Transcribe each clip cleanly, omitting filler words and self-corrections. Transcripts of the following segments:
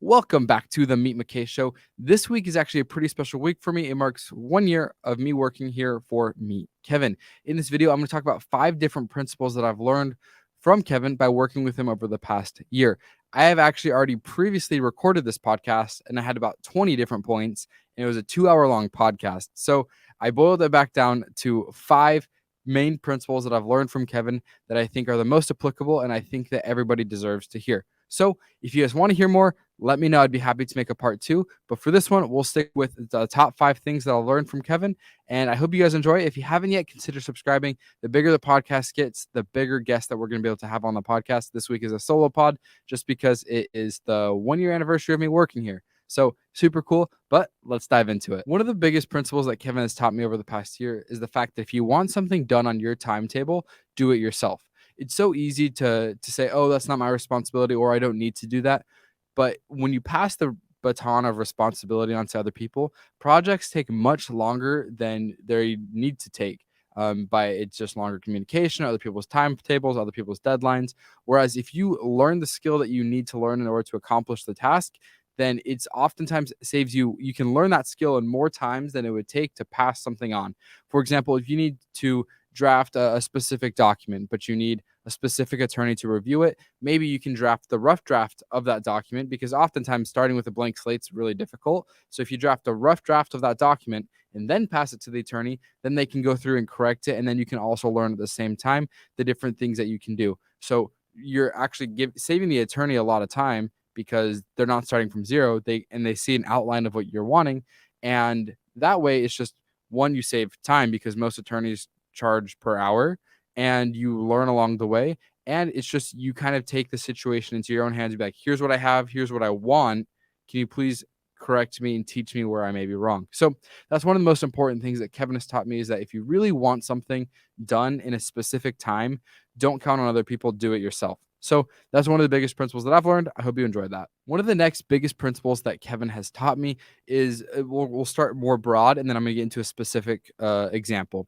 Welcome back to the Meet McKay Show. This week is actually a pretty special week for me. It marks 1 year of me working here for Meet Kevin. In this video, I'm going to talk about 5 different principles that I've learned from Kevin by working with him over the past year. I have actually already previously recorded this podcast and I had about 20 different points, and it was a 2-hour long podcast. So I boiled it back down to 5 main principles that I've learned from Kevin that I think are the most applicable and I think that everybody deserves to hear. So if you guys want to hear more, let me know. I'd be happy to make a part 2. But for this one, we'll stick with the top 5 things that I'll learn from Kevin. And I hope you guys enjoy it. If you haven't yet, consider subscribing. The bigger the podcast gets, the bigger guests that we're going to be able to have on the podcast. This week is a solo pod just because it is the 1 year anniversary of me working here. So super cool, but let's dive into it. One of the biggest principles that Kevin has taught me over the past year is the fact that if you want something done on your timetable, do it yourself. It's so easy to say, oh, that's not my responsibility, or I don't need to do that. But when you pass the baton of responsibility onto other people, projects take much longer than they need to take. By it's just longer communication, other people's timetables, other people's deadlines. Whereas if you learn the skill that you need to learn in order to accomplish the task, then it's oftentimes saves you. You can learn that skill in more times than it would take to pass something on. For example, if you need to draft a specific document, but you need a specific attorney to review it, maybe you can draft the rough draft of that document, because oftentimes starting with a blank slate is really difficult. So if you draft a rough draft of that document and then pass it to the attorney, then they can go through and correct it. And then you can also learn at the same time the different things that you can do. So you're actually saving the attorney a lot of time because they're not starting from zero. They see an outline of what you're wanting. And that way it's just, one, you save time because most attorneys charge per hour, and you learn along the way. And it's just, you kind of take the situation into your own hands. You be like, here's what I have, here's what I want. Can you please correct me and teach me where I may be wrong? So that's one of the most important things that Kevin has taught me, is that if you really want something done in a specific time, don't count on other people, do it yourself. So that's one of the biggest principles that I've learned. I hope you enjoyed that. One of the next biggest principles that Kevin has taught me is, we'll start more broad, and then I'm going to get into a specific example.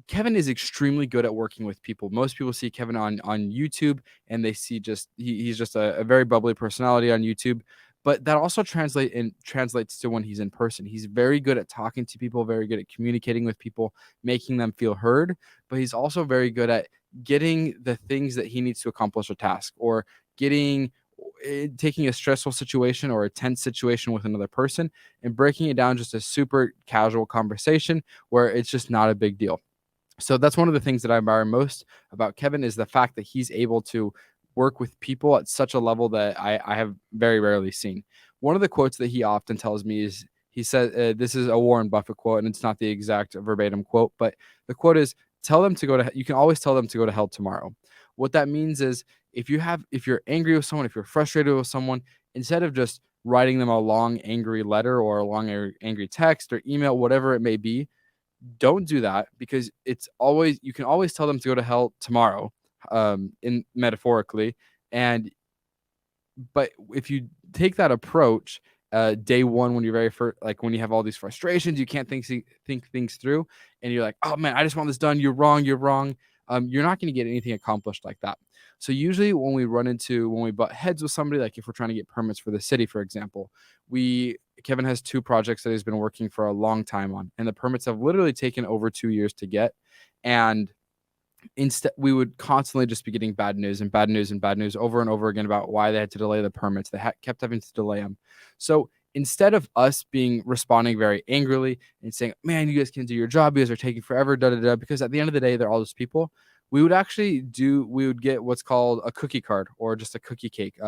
Kevin is extremely good at working with people. Most people see Kevin on YouTube, and they see just he's just a very bubbly personality on YouTube. But that also translates to when he's in person. He's very good at talking to people, very good at communicating with people, making them feel heard. But he's also very good at getting the things that he needs to accomplish a task, or taking a stressful situation or a tense situation with another person and breaking it down just a super casual conversation where it's just not a big deal. So that's one of the things that I admire most about Kevin, is the fact that he's able to work with people at such a level that I have very rarely seen. One of the quotes that he often tells me is, he said, this is a Warren Buffett quote, and it's not the exact verbatim quote, but the quote is, you can always tell them to go to hell tomorrow. What that means is, if you're angry with someone, if you're frustrated with someone, instead of just writing them a long angry letter or a long angry text or email, whatever it may be, don't do that, because you can always tell them to go to hell tomorrow, in metaphorically. And but if you take that approach, day one, when you're very first, like when you have all these frustrations, you can't think things through, and you're like, oh man, I just want this done, you're wrong, you're not going to get anything accomplished like that. So usually when we butt heads with somebody, like if we're trying to get permits for the city, for example, Kevin has 2 projects that he's been working for a long time on, and the permits have literally taken over 2 years to get. And instead, we would constantly just be getting bad news and bad news and bad news over and over again about why they had to delay the permits. They kept having to delay them. So instead of us responding very angrily and saying, man, you guys can't do your job, you guys are taking forever, because at the end of the day, they're all just people, we would get what's called a cookie card, or just a cookie cake.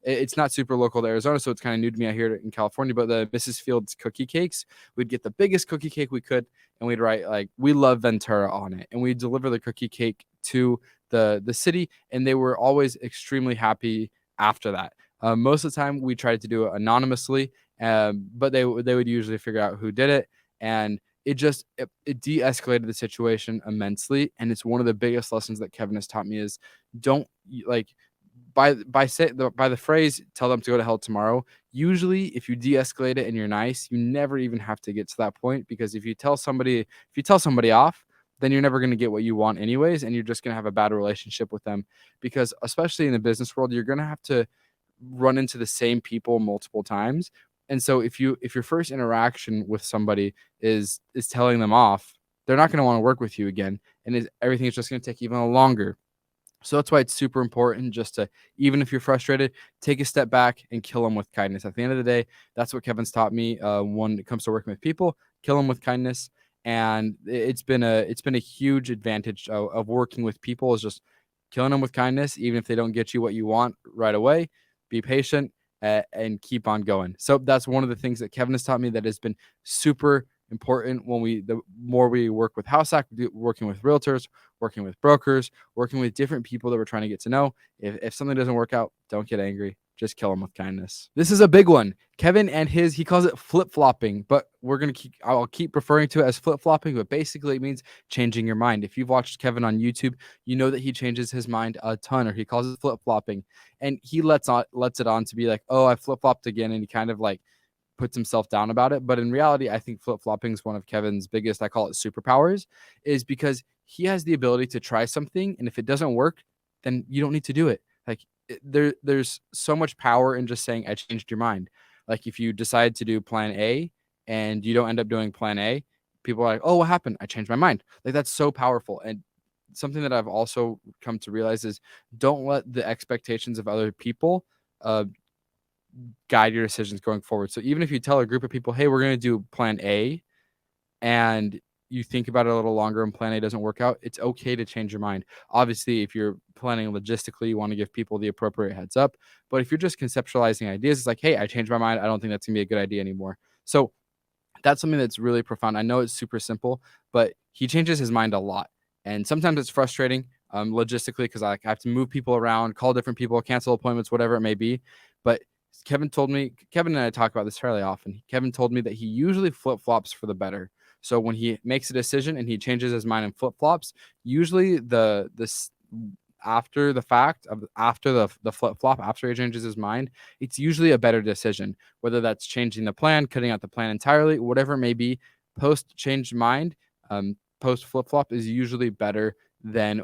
It's not super local to Arizona, so it's kind of new to me. I hear it in California, but the Mrs. Fields cookie cakes, we'd get the biggest cookie cake we could, and we'd write like, we love Ventura on it, and we'd deliver the cookie cake to the city, and they were always extremely happy after that. Most of the time we tried to do it anonymously, but they would usually figure out who did it, and it de-escalated the situation immensely. And it's one of the biggest lessons that Kevin has taught me, is don't, like, by the phrase, tell them to go to hell tomorrow. Usually if you de-escalate it and you're nice, you never even have to get to that point, because if you tell somebody off, then you're never going to get what you want anyways, and you're just going to have a bad relationship with them. Because especially in the business world, you're going to have to run into the same people multiple times. And so if your first interaction with somebody is telling them off, they're not going to want to work with you again, and everything is just going to take even longer. So that's why it's super important just to, even if you're frustrated, take a step back and kill them with kindness. At the end of the day, that's what Kevin's taught me when it comes to working with people. Kill them with kindness. And it's been a huge advantage of working with people, is just killing them with kindness, even if they don't get you what you want right away. Be patient and keep on going. So that's one of the things that Kevin has taught me that has been super important when the more we work with house hack, working with realtors, working with brokers, working with different people that we're trying to get to know. If something doesn't work out, don't get angry. Just kill them with kindness. This is a big one. Kevin and he calls it flip-flopping, but I'll keep referring to it as flip-flopping, but basically it means changing your mind. If you've watched Kevin on YouTube, you know that he changes his mind a ton, or he calls it flip-flopping. And he lets it on to be like, oh, I flip-flopped again. And he kind of like puts himself down about it. But in reality, I think flip-flopping is one of Kevin's biggest, I call it superpowers, is because he has the ability to try something, and if it doesn't work, then you don't need to do it. Like there's so much power in just saying I changed your mind. Like if you decide to do plan A and you don't end up doing plan A, people are like, oh, what happened? I changed my mind. Like that's so powerful. And something that I've also come to realize is don't let the expectations of other people guide your decisions going forward. So even if you tell a group of people, hey, we're going to do plan A, and you think about it a little longer and plan A doesn't work out, it's okay to change your mind. Obviously, if you're planning logistically, you want to give people the appropriate heads up. But if you're just conceptualizing ideas, it's like, hey, I changed my mind. I don't think that's going to be a good idea anymore. So that's something that's really profound. I know it's super simple, but he changes his mind a lot. And sometimes it's frustrating logistically, because I have to move people around, call different people, cancel appointments, whatever it may be. But Kevin and I talk about this fairly often. Kevin told me that he usually flip-flops for the better. So when he makes a decision and he changes his mind and flip-flops, usually after the fact of after the flip-flop, after he changes his mind, it's usually a better decision, whether that's changing the plan, cutting out the plan entirely, whatever it may be. Post change mind, post flip-flop is usually better than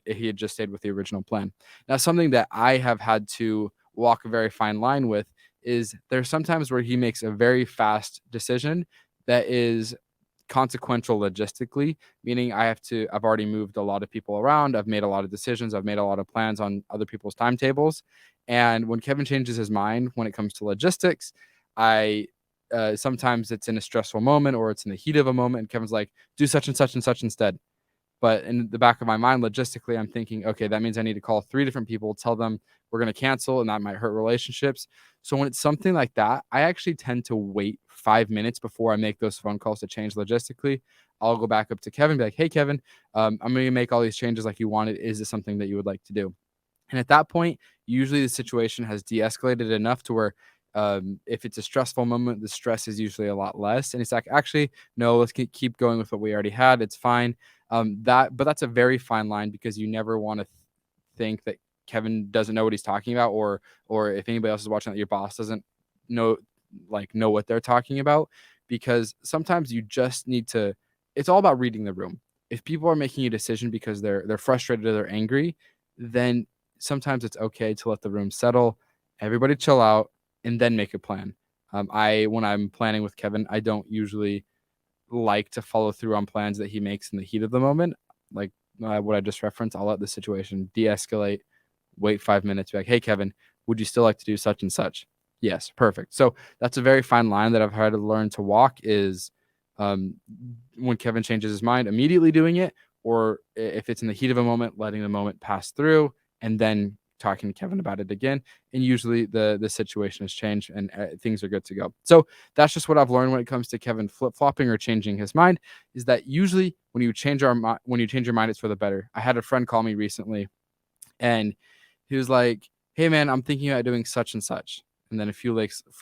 if he had just stayed with the original plan. Now, something that I have had to walk a very fine line with is there's sometimes where he makes a very fast decision that is consequential logistically, meaning I've already moved a lot of people around. I've made a lot of decisions. I've made a lot of plans on other people's timetables. And when Kevin changes his mind when it comes to logistics, sometimes it's in a stressful moment or it's in the heat of a moment. And Kevin's like, do such and such and such instead. But in the back of my mind, logistically, I'm thinking, okay, that means I need to call 3 different people, tell them we're going to cancel, and that might hurt relationships. So when it's something like that, I actually tend to wait 5 minutes before I make those phone calls to change logistically. I'll go back up to Kevin, be like, hey, Kevin, I'm going to make all these changes like you wanted. Is this something that you would like to do? And at that point, usually the situation has de-escalated enough to where if it's a stressful moment, the stress is usually a lot less. And it's like, actually, no, let's keep going with what we already had. It's fine. But that's a very fine line, because you never want to think that Kevin doesn't know what he's talking about, or if anybody else is watching that your boss doesn't know what they're talking about, because sometimes you just need to. It's all about reading the room. If people are making a decision because they're frustrated or they're angry, then sometimes it's okay to let the room settle, everybody chill out, and then make a plan. When I'm planning with Kevin, I don't usually like to follow through on plans that he makes in the heat of the moment. Like what I just referenced, I'll let the situation de-escalate, wait 5 minutes, be like, hey, Kevin, would you still like to do such and such? Yes, perfect. So that's a very fine line that I've had to learn to walk, is when Kevin changes his mind, immediately doing it, or if it's in the heat of a moment, letting the moment pass through and then talking to Kevin about it again. And usually the situation has changed and things are good to go. So that's just what I've learned when it comes to Kevin flip-flopping or changing his mind, is that usually when you change your mind, it's for the better. I had a friend call me recently, and he was like, hey man, I'm thinking about doing such and such. And then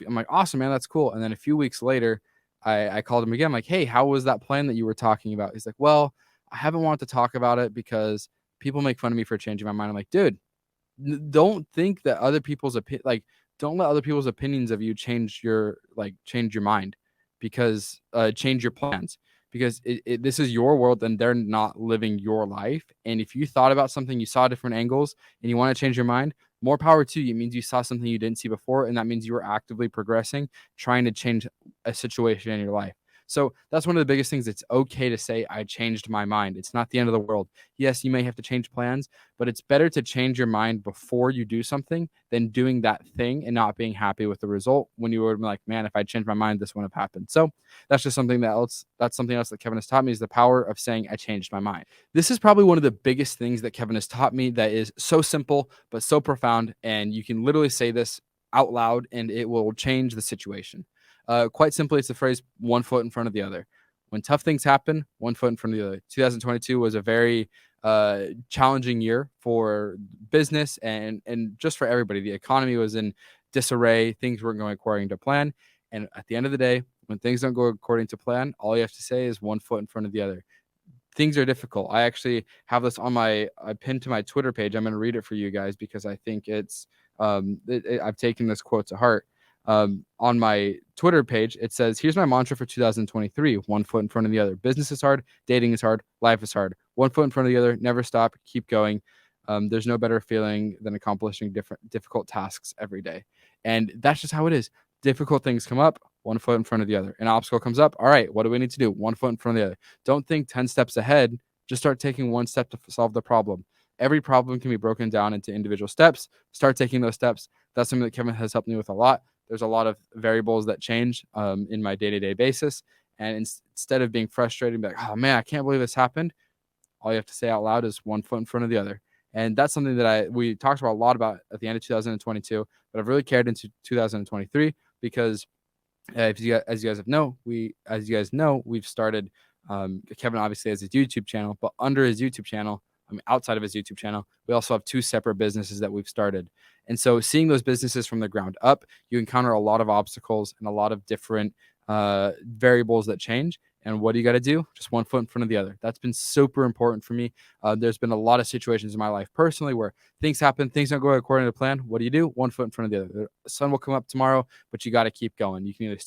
I'm like, awesome, man, that's cool. And then a few weeks later, I called him again. I'm like, hey, how was that plan that you were talking about? He's like, well, I haven't wanted to talk about it because people make fun of me for changing my mind. I'm like, dude, don't think that don't let other people's opinions of you change your mind, because change your plans, because this is your world and they're not living your life. And if you thought about something, you saw different angles, and you want to change your mind, More power to you. It means you saw something you didn't see before, and that means you were actively progressing, trying to change a situation in your life. So that's one of the biggest things. It's okay to say, I changed my mind. It's not the end of the world. Yes, you may have to change plans, but it's better to change your mind before you do something than doing that thing and not being happy with the result when you were like, man, if I changed my mind, this wouldn't have happened. So that's just something that's something else that Kevin has taught me, is the power of saying, I changed my mind. This is probably one of the biggest things that Kevin has taught me that is so simple, but so profound. And you can literally say this out loud and it will change the situation. Quite simply, it's the phrase, one foot in front of the other. When tough things happen, one foot in front of the other. 2022 was a very challenging year for business and just for everybody. The economy was in disarray. Things weren't going according to plan. And at the end of the day, when things don't go according to plan, all you have to say is one foot in front of the other. Things are difficult. I actually have this on I pinned to my Twitter page. I'm going to read it for you guys because I think I've taken this quote to heart. On my Twitter page, it says, here's my mantra for 2023, one foot in front of the other. Business is hard, dating is hard, life is hard. One foot in front of the other, never stop, keep going. There's no better feeling than accomplishing difficult tasks every day. And that's just how it is. Difficult things come up, one foot in front of the other. An obstacle comes up. All right, what do we need to do? One foot in front of the other. Don't think 10 steps ahead. Just start taking one step to solve the problem. Every problem can be broken down into individual steps. Start taking those steps. That's something that Kevin has helped me with a lot. There's a lot of variables that change in my day-to-day basis. And instead of being frustrated, be like, oh man, I can't believe this happened, all you have to say out loud is one foot in front of the other. And that's something that we talked about a lot about at the end of 2022, but I've really carried into 2023 because as you guys know, we've started. Kevin obviously has his YouTube channel, but under his YouTube channel, I mean, outside of his YouTube channel, we also have 2 separate businesses that we've started. And so, seeing those businesses from the ground up, you encounter a lot of obstacles and a lot of different variables that change. And what do you got to do? Just one foot in front of the other. That's been super important for me. There's been a lot of situations in my life personally where things happen, things don't go according to plan. What do? One foot in front of the other. The sun will come up tomorrow, but you got to keep going. You can either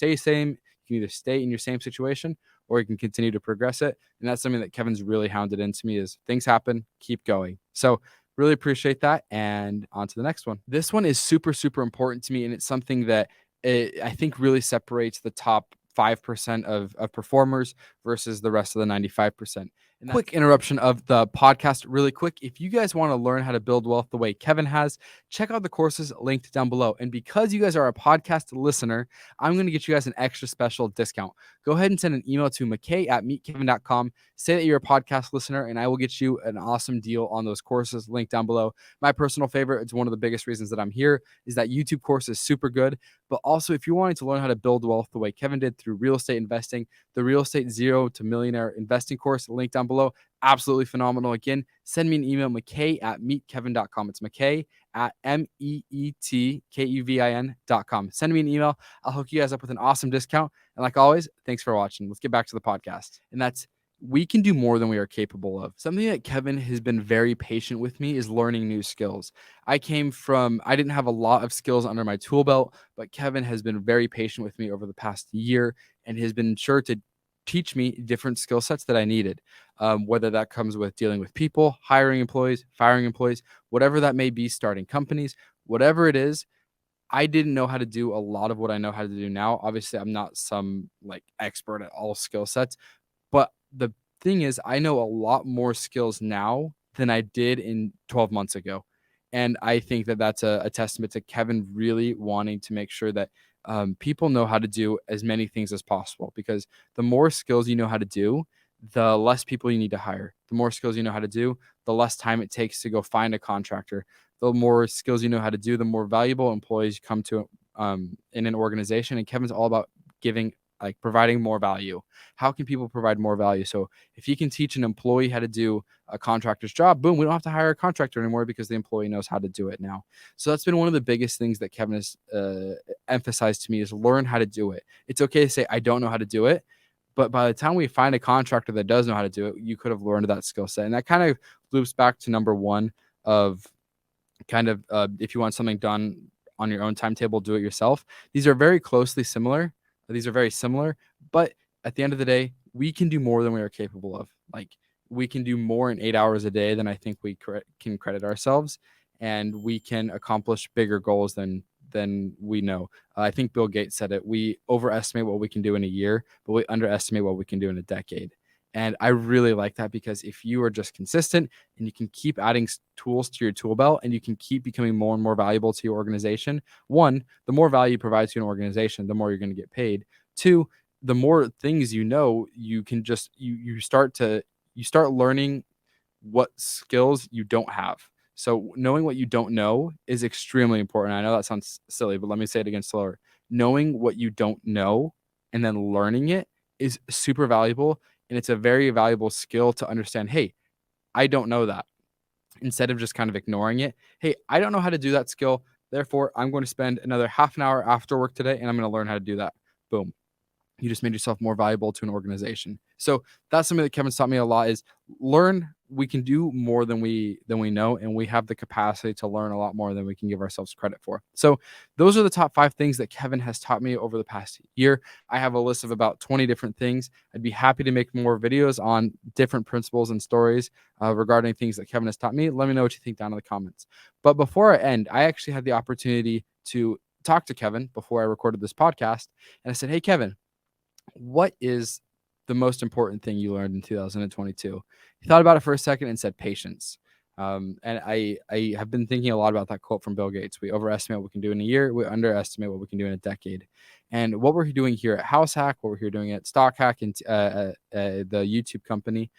you can either stay in your same situation, or you can continue to progress it. And that's something that Kevin's really hounded into me, is things happen, keep going. So really appreciate that. And on to the next one. This one is super, super important to me. And it's something that I think really separates the top 5% of performers versus the rest of the 95%. Quick interruption of the podcast really quick. If you guys want to learn how to build wealth the way Kevin has, check out the courses linked down below. And because you guys are a podcast listener, I'm going to get you guys an extra special discount. Go ahead and send an email to mckay@meetkevin.com. Say that you're a podcast listener, and I will get you an awesome deal on those courses linked down below. My personal favorite, it's one of the biggest reasons that I'm here, is that YouTube course is super good. But also, if you're wanting to learn how to build wealth the way Kevin did through real estate investing, the Real Estate Zero to Millionaire Investing course linked down below, absolutely phenomenal. Again, send me an email, mckay@meetkevin.com. It's mckay@meetkevin.com. Send me an email. I'll hook you guys up with an awesome discount. And like always, thanks for watching. Let's get back to the podcast. And that's, we can do more than we are capable of. Something that Kevin has been very patient with me is learning new skills. I didn't have a lot of skills under my tool belt, but Kevin has been very patient with me over the past year and has been sure to teach me different skill sets that I needed, whether that comes with dealing with people, hiring employees, firing employees, whatever that may be, starting companies, whatever it is. I didn't know how to do a lot of what I know how to do now. Obviously, I'm not some like expert at all skill sets, but the thing is, I know a lot more skills now than I did in 12 months ago. And I think that that's a testament to Kevin really wanting to make sure that people know how to do as many things as possible, because the more skills you know how to do, the less people you need to hire. The more skills you know how to do, the less time it takes to go find a contractor. The more skills you know how to do, the more valuable employees come to in an organization. And Kevin's all about providing more value. How can people provide more value? So if you can teach an employee how to do a contractor's job, boom, we don't have to hire a contractor anymore because the employee knows how to do it now. So that's been one of the biggest things that Kevin has emphasized to me, is learn how to do it. It's okay to say, I don't know how to do it. But by the time we find a contractor that does know how to do it, you could have learned that skill set. And that kind of loops back to number one of if you want something done on your own timetable, do it yourself. These are very closely similar. These are very similar, but at the end of the day, we can do more than we are capable of. Like, we can do more in 8 hours a day than I think we can credit ourselves. and we can accomplish bigger goals than we know. I think Bill Gates said it. We overestimate what we can do in a year, but we underestimate what we can do in a decade. And I really like that, because if you are just consistent and you can keep adding tools to your tool belt and you can keep becoming more and more valuable to your organization, one, the more value you provide to an organization, the more you're going to get paid. Two, the more things you can just you start learning what skills you don't have. So knowing what you don't know is extremely important. I know that sounds silly, but let me say it again slower. Knowing what you don't know and then learning it is super valuable. And it's a very valuable skill to understand, hey, I don't know that. Instead of just kind of ignoring it, hey, I don't know how to do that skill. Therefore, I'm going to spend another half an hour after work today and I'm going to learn how to do that. Boom. You just made yourself more valuable to an organization. So that's something that Kevin's taught me a lot, is learn. We can do more than we know, and we have the capacity to learn a lot more than we can give ourselves credit for. So those are the top 5 things that Kevin has taught me over the past year. I have a list of about 20 different things. I'd be happy to make more videos on different principles and stories regarding things that Kevin has taught me. Let me know what you think down in the comments. But before I end, I actually had the opportunity to talk to Kevin before I recorded this podcast, and I said, hey, Kevin, what is the most important thing you learned in 2022? He thought about it for a second and said patience. And I have been thinking a lot about that quote from Bill Gates. We overestimate what we can do in a year. We underestimate what we can do in a decade. And what we're doing here at House Hack, what we're here doing at Stock Hack, and the YouTube company,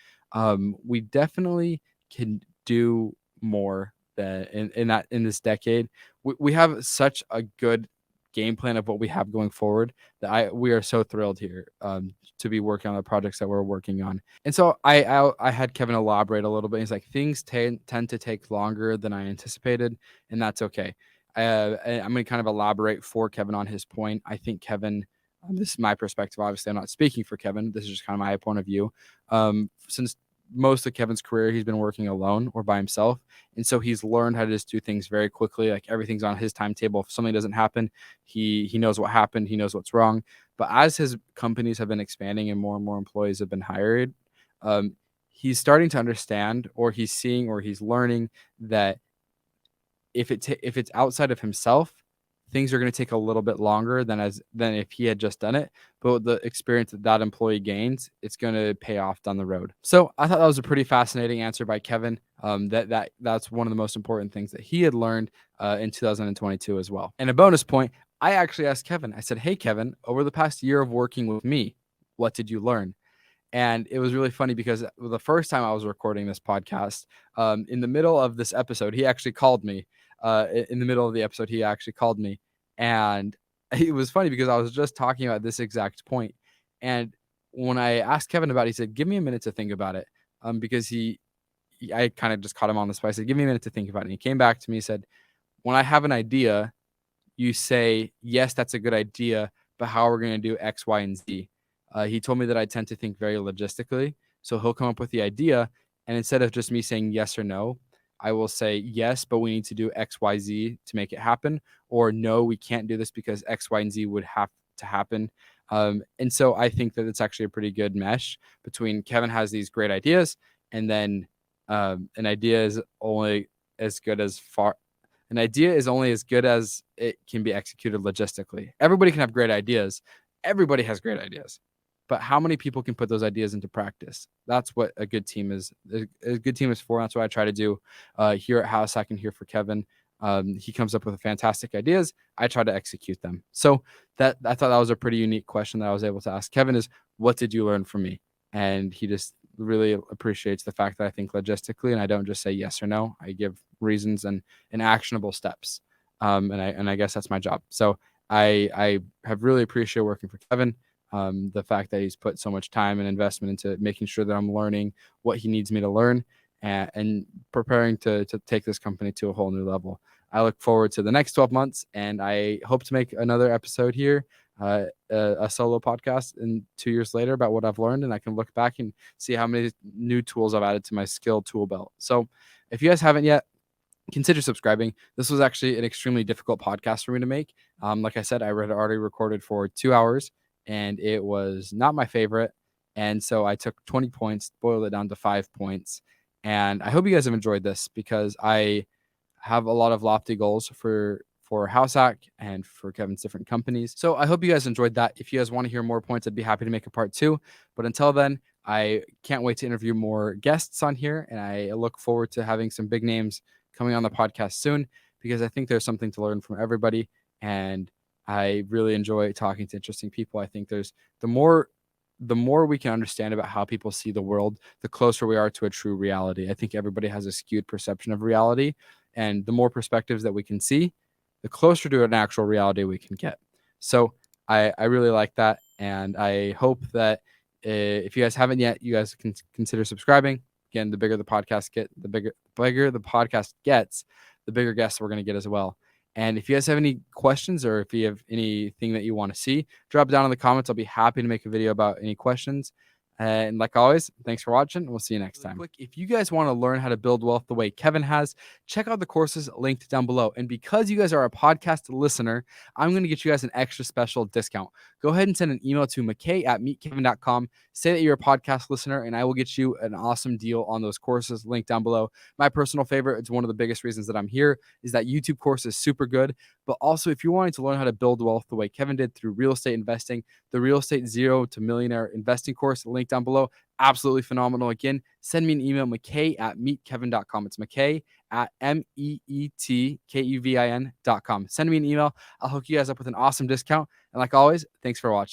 we definitely can do more than in this decade. We have such a good game plan of what we have going forward that we are so thrilled here to be working on the projects that we're working on. And so I had Kevin elaborate a little bit. He's like, things tend to take longer than I anticipated, and that's okay. I'm going to kind of elaborate for Kevin on his point. I think Kevin, this is my perspective. Obviously, I'm not speaking for Kevin. This is just kind of my point of view. Since most of Kevin's career, he's been working alone or by himself. And so he's learned how to just do things very quickly. Like everything's on his timetable. If something doesn't happen, he knows what happened. He knows what's wrong. But as his companies have been expanding and more employees have been hired, he's starting to understand, or he's seeing, or he's learning that if it's outside of himself, things are going to take a little bit longer than if he had just done it. But the experience that employee gains, it's going to pay off down the road. So I thought that was a pretty fascinating answer by Kevin. That's one of the most important things that he had learned in 2022 as well. And a bonus point, I actually asked Kevin. I said, "Hey, Kevin, over the past year of working with me, what did you learn?" And it was really funny because the first time I was recording this podcast, in the middle of this episode, he actually called me. In the middle of the episode, he actually called me. And it was funny because I was just talking about this exact point. And when I asked Kevin about it, he said, give me a minute to think about it. Because I kind of just caught him on the spot. I said, give me a minute to think about it. And he came back to me and said, when I have an idea, you say, yes, that's a good idea, but how are we going to do X, Y, and Z? He told me that I tend to think very logistically. So he'll come up with the idea. And instead of just me saying yes or no, I will say yes, but we need to do X, Y, Z to make it happen. Or no, we can't do this because X, Y, and Z would have to happen. And so I think that it's actually a pretty good mesh between Kevin has these great ideas, and then an idea is only as good as it can be executed logistically. Everybody can have great ideas. Everybody has great ideas. But how many people can put those ideas into practice? That's what a good team is. A good team is for. That's what I try to do here at House Hack and here for Kevin. He comes up with fantastic ideas. I try to execute them. So I thought that was a pretty unique question that I was able to ask Kevin is, what did you learn from me? And he just really appreciates the fact that I think logistically and I don't just say yes or no. I give reasons and actionable steps. And I guess that's my job. So I have really appreciated working for Kevin. The fact that he's put so much time and investment into making sure that I'm learning what he needs me to learn and preparing to take this company to a whole new level. I look forward to the next 12 months, and I hope to make another episode here, a solo podcast in 2 years later about what I've learned, and I can look back and see how many new tools I've added to my skill tool belt. So if you guys haven't yet, consider subscribing. This was actually an extremely difficult podcast for me to make. Like I said, I had already recorded for 2 hours, and it was not my favorite. And so I took 20 points, boiled it down to 5 points. And I hope you guys have enjoyed this because I have a lot of lofty goals for House Hack and for Kevin's different companies. So I hope you guys enjoyed that. If you guys want to hear more points, I'd be happy to make a part 2. But until then, I can't wait to interview more guests on here, and I look forward to having some big names coming on the podcast soon, because I think there's something to learn from everybody, and I really enjoy talking to interesting people. I think there's the more we can understand about how people see the world, the closer we are to a true reality. I think everybody has a skewed perception of reality, and the more perspectives that we can see, the closer to an actual reality we can get. So I really like that, and I hope that if you guys haven't yet, you guys can consider subscribing. Again, the bigger the podcast the podcast gets, the bigger guests we're going to get as well. And if you guys have any questions, or if you have anything that you want to see, drop it down in the comments. I'll be happy to make a video about any questions. And like always, thanks for watching. We'll see you next time. Quick, if you guys want to learn how to build wealth the way Kevin has, check out the courses linked down below. And because you guys are a podcast listener, I'm going to get you guys an extra special discount. Go ahead and send an email to mckay@meetkevin.com. Say that you're a podcast listener, and I will get you an awesome deal on those courses linked down below. My personal favorite, it's one of the biggest reasons that I'm here, is that YouTube course is super good. But also, if you're wanting to learn how to build wealth the way Kevin did through real estate investing, the Real Estate Zero to Millionaire Investing course linked down below, absolutely phenomenal. Again, send me an email, mckay@meetkevin.com. It's mckay@meetkevin.com. Send me an email. I'll hook you guys up with an awesome discount. And like always, thanks for watching.